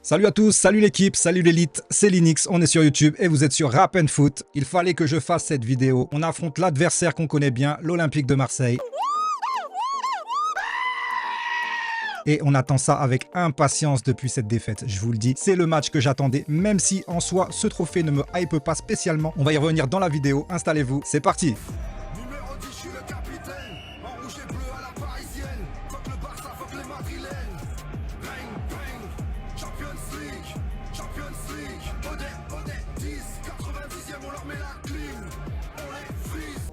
Salut à tous, salut l'équipe, salut l'élite, c'est Linux, on est sur YouTube et vous êtes sur Rap and Foot. Il fallait que je fasse cette vidéo. On affronte l'adversaire qu'on connaît bien, l'Olympique de Marseille. Et on attend ça avec impatience depuis cette défaite, je vous le dis. C'est le match que j'attendais, même si en soi, ce trophée ne me hype pas spécialement. On va y revenir dans la vidéo, installez-vous, c'est parti. Numéro 10, je suis le capitaine. En rouge et bleu à la parisienne. Fuck le Barça, fuck les Madrilènes. Bang, bang. Champions League. Odet, 10, 90e, on leur met la clim. On les frise.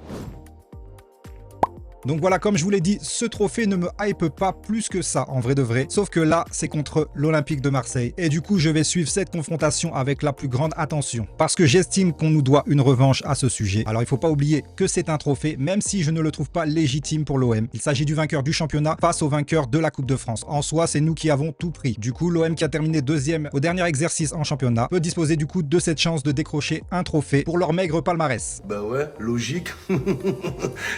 Donc voilà, comme je vous l'ai dit, ce trophée ne me hype pas plus que ça, en vrai de vrai. Sauf que là, c'est contre l'Olympique de Marseille. Et du coup, je vais suivre cette confrontation avec la plus grande attention. Parce que j'estime qu'on nous doit une revanche à ce sujet. Alors, il ne faut pas oublier que c'est un trophée, même si je ne le trouve pas légitime pour l'OM. Il s'agit du vainqueur du championnat face au vainqueur de la Coupe de France. En soi, c'est nous qui avons tout pris. Du coup, l'OM qui a terminé deuxième au dernier exercice en championnat peut disposer du coup de cette chance de décrocher un trophée pour leur maigre palmarès. Bah ouais, logique.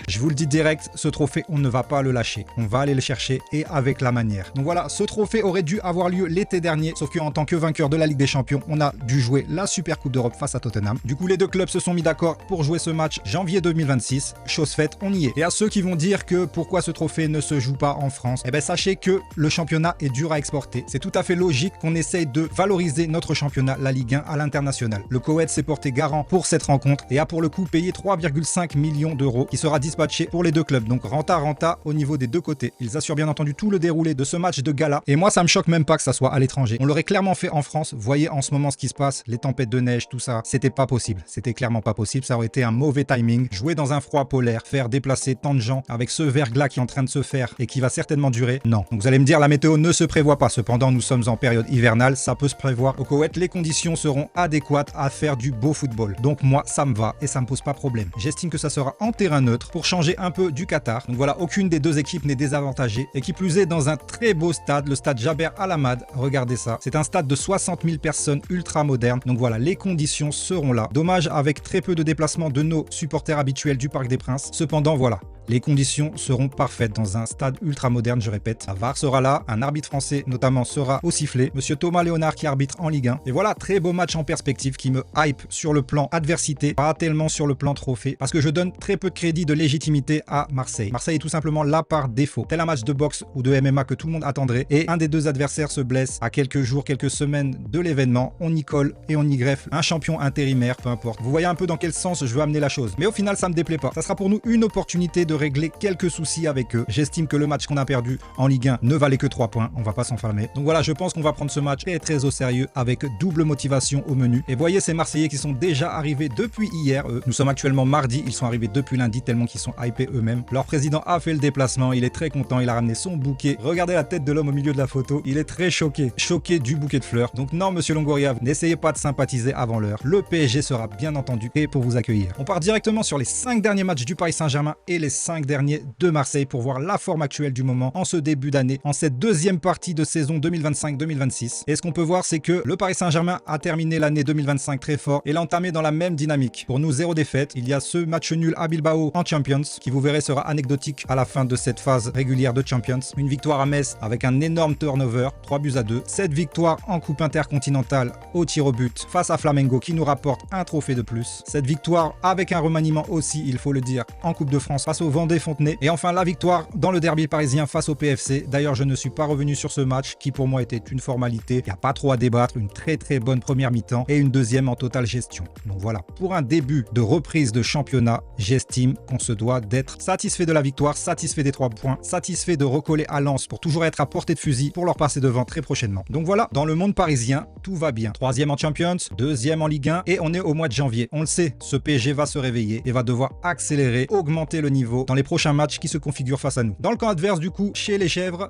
Je vous le dis direct, ce trophée, on ne va pas le lâcher. On va aller le chercher et avec la manière. Donc voilà, ce trophée aurait dû avoir lieu l'été dernier, sauf qu'en tant que vainqueur de la Ligue des Champions, on a dû jouer la Super Coupe d'Europe face à Tottenham. Du coup, les deux clubs se sont mis d'accord pour jouer ce match janvier 2026. Chose faite, on y est. Et à ceux qui vont dire que pourquoi ce trophée ne se joue pas en France, eh bien sachez que le championnat est dur à exporter. C'est tout à fait logique qu'on essaye de valoriser notre championnat, la Ligue 1, à l'international. Le Koweït s'est porté garant pour cette rencontre et a pour le coup payé 3,5 millions d'euros qui sera dispatché pour les deux clubs. Donc renta au niveau des deux côtés. Ils assurent bien entendu tout le déroulé de ce match de gala. Et moi, ça me choque même pas que ça soit à l'étranger. On l'aurait clairement fait en France. Vous voyez en ce moment ce qui se passe, les tempêtes de neige, tout ça. C'était pas possible. C'était clairement pas possible. Ça aurait été un mauvais timing. Jouer dans un froid polaire, faire déplacer tant de gens avec ce verglas qui est en train de se faire et qui va certainement durer. Non. Donc vous allez me dire, la météo ne se prévoit pas. Cependant, nous sommes en période hivernale. Ça peut se prévoir. Au Koweït, les conditions seront adéquates à faire du beau football. Donc moi, ça me va et ça me pose pas problème. J'estime que ça sera en terrain neutre pour changer un peu du Qatar. Donc voilà, aucune des deux équipes n'est désavantagée et qui plus est dans un très beau stade, le stade Jaber Al Hamad. Regardez ça, c'est un stade de 60 000 personnes ultra moderne. Donc voilà, les conditions seront là. Dommage avec très peu de déplacements de nos supporters habituels du Parc des Princes. Cependant voilà, les conditions seront parfaites dans un stade ultra moderne, je répète. La VAR sera là, un arbitre français notamment sera au sifflet. Monsieur Thomas Léonard qui arbitre en Ligue 1. Et voilà, très beau match en perspective qui me hype sur le plan adversité, pas tellement sur le plan trophée, parce que je donne très peu de crédit de légitimité à Marseille. Marseille est tout simplement là par défaut. Tel un match de boxe ou de MMA que tout le monde attendrait. Et un des deux adversaires se blesse à quelques jours, quelques semaines de l'événement. On y colle et on y greffe un champion intérimaire, peu importe. Vous voyez un peu dans quel sens je veux amener la chose. Mais au final, ça me déplaît pas. Ça sera pour nous une opportunité de régler quelques soucis avec eux. J'estime que le match qu'on a perdu en Ligue 1 ne valait que 3 points. On va pas s'enflammer. Donc voilà, je pense qu'on va prendre ce match très au sérieux avec double motivation au menu. Et voyez ces Marseillais qui sont déjà arrivés depuis hier. Nous sommes actuellement mardi. Ils sont arrivés depuis lundi tellement qu'ils sont hypés eux-mêmes. Leur président a fait le déplacement. Il est très content. Il a ramené son bouquet. Regardez la tête de l'homme au milieu de la photo. Il est très choqué. Choqué du bouquet de fleurs. Donc non, monsieur Longoria, n'essayez pas de sympathiser avant l'heure. Le PSG sera bien entendu prêt pour vous accueillir. On part directement sur les 5 derniers matchs du Paris Saint-Germain et les 5 derniers de Marseille pour voir la forme actuelle du moment en ce début d'année, en cette deuxième partie de saison 2025-2026. Et ce qu'on peut voir, c'est que le Paris Saint-Germain a terminé l'année 2025 très fort et l'a entamé dans la même dynamique. Pour nous, 0 défaite. Il y a ce match nul à Bilbao en Champions qui, vous verrez, sera anecdotique à la fin de cette phase régulière de Champions. Une victoire à Metz avec un énorme turnover, 3-2. Cette victoire en coupe intercontinentale au tir au but face à Flamengo qui nous rapporte un trophée de plus. Cette victoire avec un remaniement aussi, il faut le dire, en Coupe de France face au Vendée-Fontenay. Et enfin la victoire dans le derby parisien face au PFC. D'ailleurs, je ne suis pas revenu sur ce match qui pour moi était une formalité. Il n'y a pas trop à débattre, une très bonne première mi-temps et une deuxième en totale gestion. Donc voilà, pour un début de reprise de championnat, j'estime qu'on se doit d'être satisfait de la victoire, satisfait des 3 points, satisfait de recoller à Lens pour toujours être à portée de fusil pour leur passer devant très prochainement. Donc voilà, dans le monde parisien, tout va bien. 3e en Champions, 2e en Ligue 1 et on est au mois de janvier. On le sait, ce PSG va se réveiller et va devoir accélérer, augmenter le niveau dans les prochains matchs qui se configurent face à nous. Dans le camp adverse du coup, chez les Chèvres,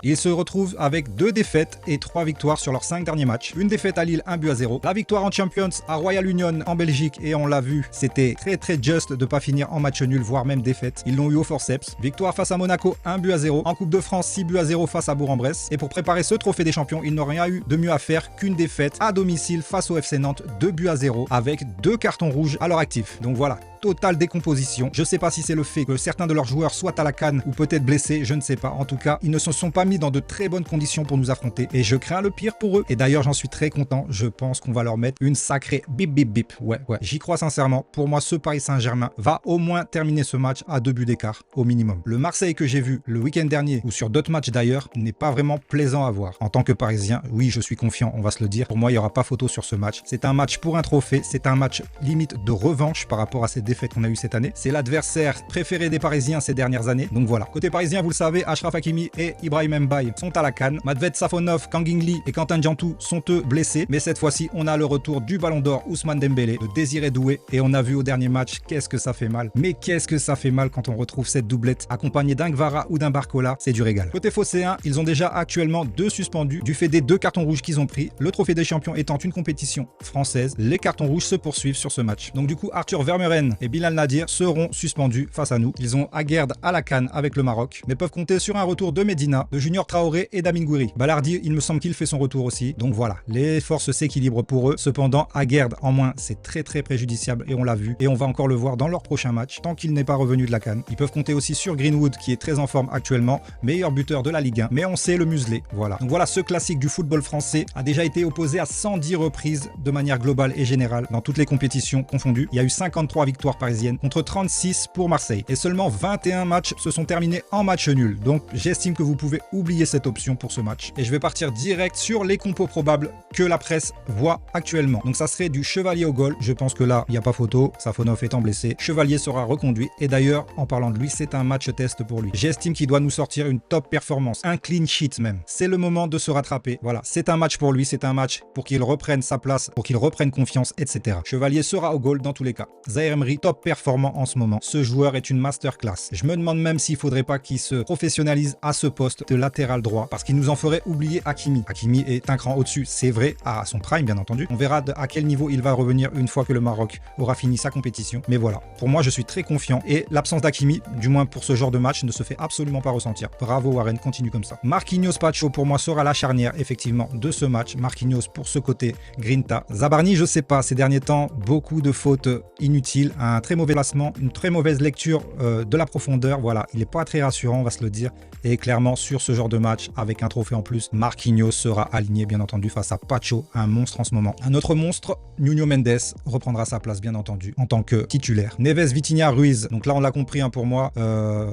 ils se retrouvent avec 2 défaites et 3 victoires sur leurs 5 derniers matchs. Une défaite à Lille, 1-0. La victoire en Champions à Royal Union en Belgique et on l'a vu, c'était très juste de pas finir en match nul, voire même défaite. Ils l'ont eu au forceps. Victoire face à Monaco, 1-0. En Coupe de France, 6-0 face à Bourg-en-Bresse. Et pour préparer ce trophée des champions, ils n'ont rien eu de mieux à faire qu'une défaite à domicile face au FC Nantes, 2-0 avec 2 cartons rouges à leur actif. Donc voilà, totale décomposition. Je sais pas si c'est le fait que certains de leurs joueurs soient à la canne ou peut-être blessés, je ne sais pas. En tout cas, ils ne se sont pas mis dans de très bonnes conditions pour nous affronter et je crains le pire pour eux. Et d'ailleurs, j'en suis très content. Je pense qu'on va leur mettre une sacrée bip bip bip. Ouais, j'y crois sincèrement. Pour moi, ce Paris Saint-Germain va au moins terminer ce match à 2 buts d'écart au minimum. Le Marseille que j'ai vu le week-end dernier ou sur d'autres matchs d'ailleurs n'est pas vraiment plaisant à voir. En tant que Parisien, oui, je suis confiant, on va se le dire. Pour moi, il n'y aura pas photo sur ce match. C'est un match pour un trophée. C'est un match limite de revanche par rapport à ces défaites qu'on a eues cette année. C'est l'adversaire préféré des Parisiens ces dernières années. Donc voilà. Côté parisien, vous le savez, Achraf Hakimi et Ibrahim Mbaye sont à la canne. Madved Safonov, Kang Lee et Quentin Djantou sont eux blessés. Mais cette fois-ci, on a le retour du Ballon d'Or Ousmane Dembélé, de Désiré Doué. Et on a vu au dernier match, qu'est-ce que ça fait mal. Mais qu'est-ce que ça fait mal quand on retrouve cette doublette accompagnée d'un Gvara ou d'un Barcola. C'est du régal. Côté phocéen, ils ont déjà actuellement 2 suspendus du fait des 2 cartons rouges qu'ils ont pris. Le trophée des champions étant une compétition française, les cartons rouges se poursuivent sur ce match. Donc du coup, Arthur Vermeuren et Bilal Nadir seront suspendus face à nous. Ils ont Aguerd à la canne avec le Maroc, mais peuvent compter sur un retour de Medina, de Junior Traoré et d'Amin Gouiri. Balardi, il me semble qu'il fait son retour aussi. Donc voilà, les forces s'équilibrent pour eux. Cependant, Aguerd en moins, c'est très préjudiciable et on l'a vu. Et on va encore le voir dans leur prochain match, tant qu'il n'est pas revenu de la canne. Ils peuvent compter aussi sur Greenwood, qui est très en forme actuellement, meilleur buteur de la Ligue 1, mais on sait le museler. Voilà. Donc voilà, ce classique du football français a déjà été opposé à 110 reprises de manière globale et générale dans toutes les compétitions confondues. Il y a eu 53 victoires parisiennes contre 36 pour Marseille. Et seulement 21 matchs se sont terminés en match nul. Donc j'estime que vous pouvez oublier cette option pour ce match. Et je vais partir direct sur les compos probables que la presse voit actuellement. Donc ça serait du Chevalier au goal. Je pense que là, il n'y a pas photo. Safonov étant blessé. Chevalier sera reconduit. Et d'ailleurs, en parlant de lui, c'est un match test pour lui. J'estime qu'il doit nous sortir une top performance. Un clean sheet même. C'est le moment de se rattraper. Voilà, c'est un match pour lui. C'est un match pour qu'il reprenne sa place, pour qu'il reprenne confiance, etc. Chevalier sera au goal dans tous les cas. Zahir Emery, top performant en ce moment. Ce joueur est une masterclass. Je me demande même s'il faudrait pas qu'il se professionnalise à ce poste de latéral droit parce qu'il nous en ferait oublier Hakimi. Hakimi est un cran au-dessus, c'est vrai, à son prime bien entendu. On verra à quel niveau il va revenir une fois que le Maroc aura fini sa compétition. Mais voilà, pour moi je suis très confiant et l'absence d'Hakimi, du moins pour ce genre de match, ne se fait absolument pas ressentir. Bravo Warren, continue comme ça. Marquinhos Pacho pour moi sera la charnière effectivement de ce match. Marquinhos pour ce côté Grinta. Zabarni, je sais pas, ces derniers temps, beaucoup de fautes inutiles, un très mauvais placement, une très mauvaise lecture de la profondeur. Voilà, il n'est pas très rassurant, on va se le dire. Et clairement, sur ce genre de match, avec un trophée en plus, Marquinhos sera aligné, bien entendu, face à Pacho, un monstre en ce moment. Un autre monstre, Nuno Mendes, reprendra sa place, bien entendu, en tant que titulaire. Neves, Vitinha, Ruiz. Donc là, on l'a compris, hein, pour moi,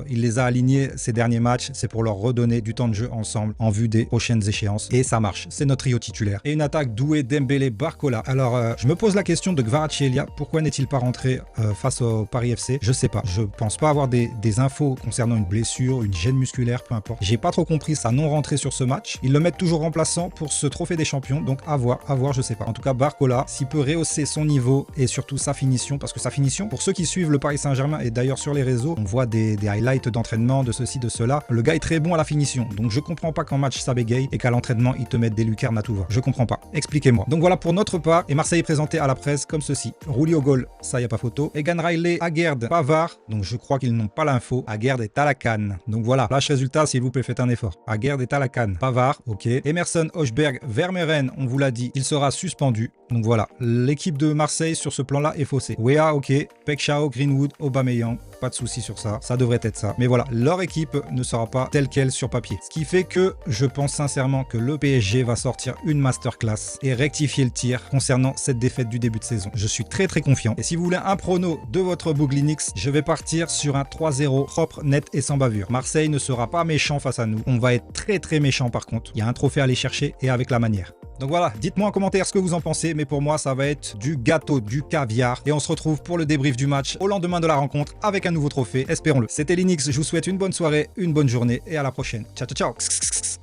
il les a alignés ces derniers matchs. C'est pour leur redonner du temps de jeu ensemble en vue des prochaines échéances. Et ça marche. C'est notre trio titulaire. Et une attaque Doué, Dembélé, Barcola. Alors, je me pose la question de Kvaratskhelia. Pourquoi n'est-il pas rentré face au Paris FC? Je sais pas. Je pense pas avoir des infos concernant une blessure, une gêne musculaire, peu importe. J'ai pas trop compris sa non-rentrée sur ce match. Ils le mettent toujours remplaçant pour ce trophée des champions. Donc à voir, je sais pas. En tout cas, Barcola, s'il peut rehausser son niveau et surtout sa finition, parce que sa finition, pour ceux qui suivent le Paris Saint-Germain et d'ailleurs sur les réseaux, on voit des highlights d'entraînement, de ceci, de cela. Le gars est très bon à la finition. Donc je comprends pas qu'en match ça bégaye et qu'à l'entraînement ils te mettent des lucarnes à tout va. Je comprends pas. Expliquez-moi. Donc voilà pour notre part. Et Marseille est présenté à la presse comme ceci. Rouli au goal, ça y a pas photo. Egan Riley, Aguerd, Pavard. Donc je crois qu'ils n'ont pas l'info. Aguerd est à la canne. Donc voilà. Flash résultat, s'il vous plaît, faites un effort. Aguerd est à la canne. Pavard, ok. Emerson, Hochberg, Vermeeren, on vous l'a dit, il sera suspendu. Donc voilà. L'équipe de Marseille sur ce plan-là est faussée. Wea, ok. Pekchao, Greenwood, Aubameyang. Pas de souci sur ça. Ça devrait être ça. Mais voilà. Leur équipe ne sera pas telle qu'elle sur papier. Ce qui fait que je pense sincèrement que le PSG va sortir une masterclass et rectifier le tir concernant cette défaite du début de saison. Je suis très confiant. Et si vous voulez un prono de votre Bouglinix, je vais partir sur un 3-0 propre, net et sans bavure. Marseille ne sera pas méchant face à nous. On va être très méchant par contre. Il y a un trophée à aller chercher et avec la manière. Donc voilà, dites-moi en commentaire ce que vous en pensez, mais pour moi ça va être du gâteau, du caviar. Et on se retrouve pour le débrief du match au lendemain de la rencontre avec un nouveau trophée, espérons-le. C'était Linux, je vous souhaite une bonne soirée, une bonne journée et à la prochaine. Ciao ciao ciao.